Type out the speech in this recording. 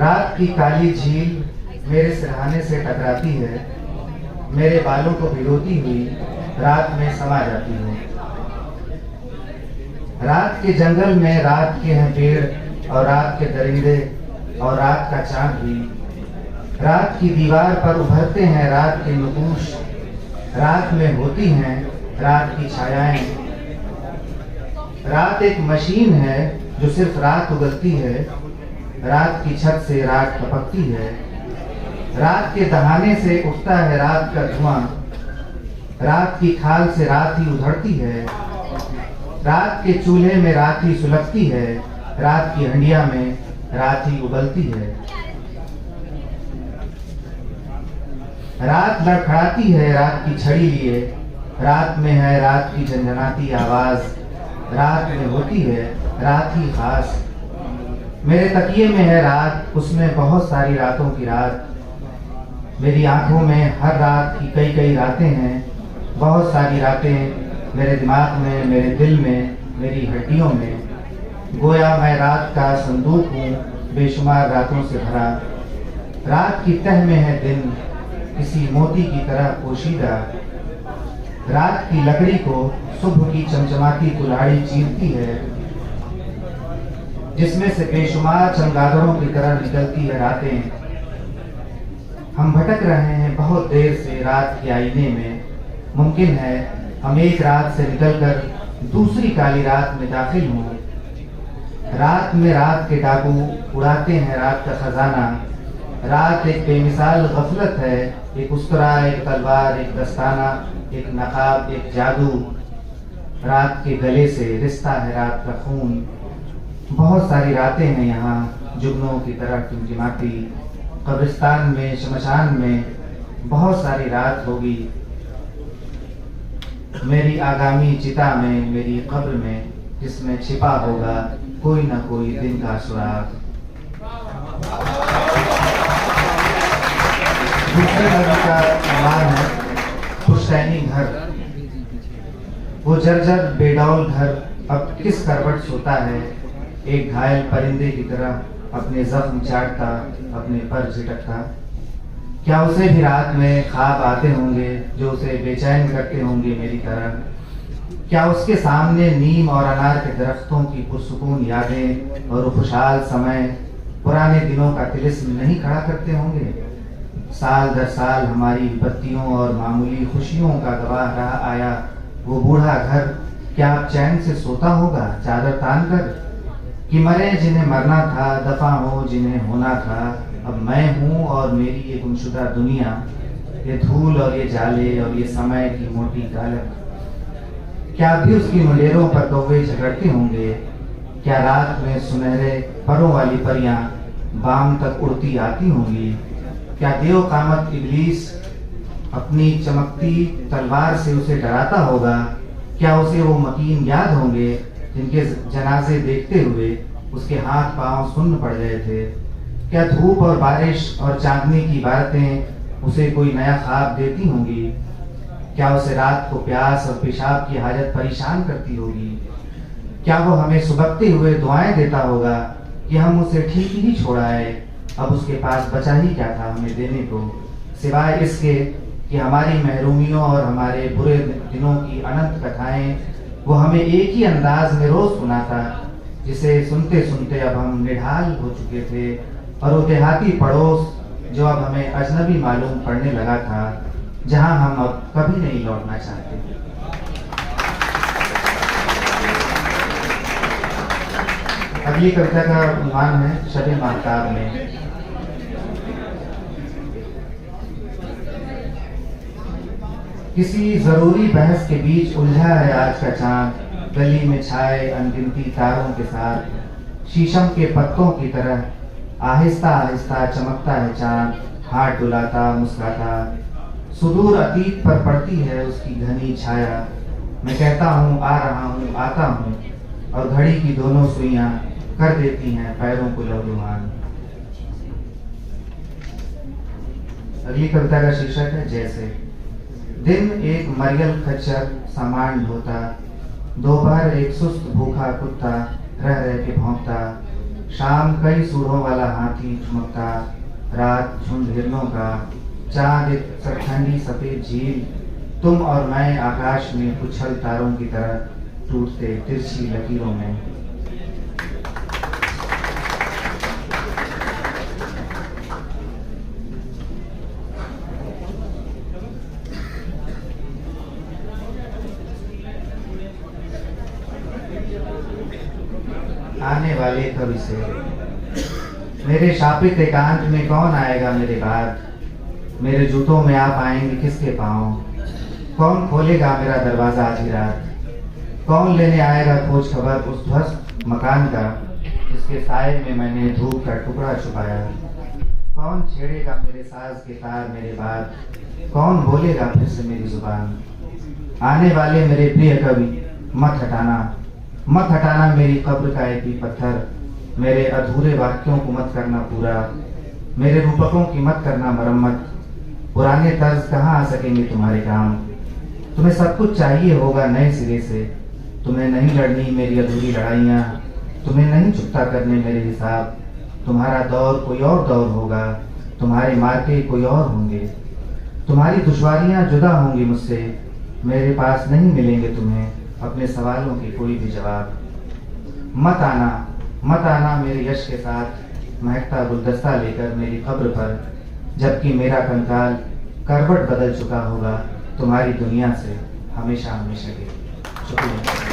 रात की काली झील मेरे सिरहाने से टकराती है, मेरे बालों को भिगोती हुई रात में समा जाती है। रात के जंगल में रात के हैं पेड़ और रात के दरिंदे और रात का चांद भी। रात की दीवार पर उभरते हैं रात के नुकूश, रात में होती हैं रात की छायाएं। रात एक मशीन है जो सिर्फ रात उगलती है, रात की छत से रात टपकती है। रात के दहाने से उठता है रात का धुआं, रात की खाल से रात ही उधड़ती है। रात के चूल्हे में रात ही सुलगती है, रात की हंडिया में रात ही उबलती है। रात लड़खड़ाती है रात की छड़ी लिए, रात में है रात की झंझनाती आवाज, रात में होती है रात ही खास। मेरे तकिए में है रात, उसमें बहुत सारी रातों की रात। मेरी आंखों में हर रात की कई कई रातें हैं, बहुत सारी रातें मेरे दिमाग में, मेरे दिल में, मेरी हड्डियों में। गोया मैं रात का संदूक हूँ, बेशुमार रातों से भरा। रात की तह में है दिन, किसी मोती की तरह पोशीदा। रात की लकड़ी को सुबह की चमचमाती कुल्हाड़ी चीरती है, जिसमें से बेशुमार चमगादड़ों की तरह निकलती है रातें। हम भटक रहे हैं बहुत देर से रात के आईने में। मुमकिन है हम एक रात से निकलकर दूसरी काली रात में दाखिल हों। रात में रात के डाकू उड़ाते हैं रात का खजाना। रात एक बेमिसाल गफलत है, एक उस्तरा, एक तलवार, एक दस्ताना, एक नकाब, एक जादू। रात के गले से रिश्ता है रात का खून। बहुत सारी रातें हैं यहाँ जुगनों की तरह टिमटिमाती। कब्रिस्तान में, शमशान में बहुत सारी रात होगी। मेरी आगामी चिता में, मेरी कब्र में, जिसमें छिपा होगा कोई ना कोई दिन का सुराग। दूसरे नदी का नाम है पुश्तैनी घर। वो जर्जर बेडौल घर अब किस करवट सोता है, एक घायल परिंदे की तरह अपने जख्म चाटता, अपने पर झिटकता। क्या उसे भी रात में ख्वाब आते होंगे जो उसे बेचैन करते होंगे मेरी तरह? क्या उसके सामने नीम और अनार के दरख्तों की पुरसुकून यादें और खुशहाल समय पुराने दिनों का तिलिस्म नहीं खड़ा करते होंगे? साल दर साल हमारी विपत्तियों और मामूली खुशियों का गवाह रहा आया वो बूढ़ा घर क्या अब चैन से सोता होगा चादर तान कर? कि मरे जिन्हें मरना था, दफा हो जिन्हें होना था, अब मैं हूँ और मेरी ये गुमशुदा दुनिया, ये धूल और ये जाले और ये समय की मोटी गालक। क्या भी उसकी मुंडेरों पर कौवे झगड़ते होंगे? क्या रात में सुनहरे परों वाली परियां बाम तक उड़ती आती होंगी? क्या देव कामत इब्लीस अपनी चमकती तलवार से उसे डराता होगा? क्या उसे वो मकीन याद होंगे जिनके जनाजे देखते हुए उसके हाथ पांव सुन्न पड़ गए थे? क्या धूप और बारिश और चांदनी की बातें उसे कोई नया ख्वाब देती होंगी? क्या उसे रात को प्यास और पेशाब की हाजत परेशान करती होगी? क्या वो हमें सुबकते हुए दुआएं देता होगा कि हम उसे ठीक ही छोड़ाए? अब उसके पास बचा ही क्या था हमें देने को, सिवाय इसके कि हमारी महरूमियों और हमारे बुरे दिनों की अनंत कथाएं वो हमें एक ही अंदाज में रोज सुनाता, जिसे सुनते सुनते अब हम निढाल हो चुके थे। और वो देहाती पड़ोस जो अब हमें अजनबी मालूम पड़ने लगा था, जहां हम अब कभी नहीं लौटना चाहते। अगली कविता का उन्वान है शब-ए माहताब में। किसी जरूरी बहस के बीच उलझा है आज का चांद, गली में छाए अनगिनती तारों के साथ। शीशम के पत्तों की तरह आहिस्ता आहिस्ता चमकता है चांद, हाथ डुलाता मुस्कुराता। सुदूर अतीत पर पड़ती है उसकी घनी छाया। मैं कहता हूँ आ रहा हूँ, आता हूँ, और घड़ी की दोनों सुइयां कर देती हैं पैरों को लहूलुहान। अगली कविता का शीर्षक है जैसे। दिन एक मरियल खच्चर सामान ढोता, दोपहर एक सुस्त भूखा कुत्ता रह रह के भौंकता। शाम कई सूढ़ों वाला हाथी चमकता, रात झुंड हिरणों का, चांद एक ठंडी सफेद झील, तुम और मैं आकाश में उछल तारों की तरह टूटते तिरछी लकीरों में। आने वाले कवि से, मेरे शापित एकांत में कौन आएगा मेरे बाद, मेरे जूतों में आप आएंगे किसके पाँव, कौन खोलेगा मेरा दरवाजा आधी रात, कौन लेने आएगा खोज खबर उस ध्वस्त मकान का जिसके साए में मैंने धूप का टुकड़ा छुपाया, कौन छेड़ेगा मेरे साज के तार मेरे बाद, कौन बोलेगा फिर से मेरी जुबान। आने वाले मेरे प्रिय कवि, मत हटाना मेरी कब्र का एक भी पत्थर, मेरे अधूरे वाक्यों को मत करना पूरा, मेरे रूपकों की मत करना मरम्मत, पुराने तर्ज कहाँ आ सकेंगे तुम्हारे काम। तुम्हें सब कुछ चाहिए होगा नए सिरे से, तुम्हें नहीं लड़नी मेरी अधूरी लड़ाइयाँ, तुम्हें नहीं चुकता करने मेरे हिसाब, तुम्हारा दौर कोई और दौर होगा, तुम्हारे मार्के कोई और होंगे, तुम्हारी दुश्वारियाँ जुदा होंगी मुझसे, मेरे पास नहीं मिलेंगे तुम्हें अपने सवालों के कोई भी जवाब। मत आना मेरे यश के साथ महकता गुलदस्ता लेकर मेरी कब्र पर, जबकि मेरा कंकाल करवट बदल चुका होगा तुम्हारी दुनिया से हमेशा हमेशा के। शुक्रिया।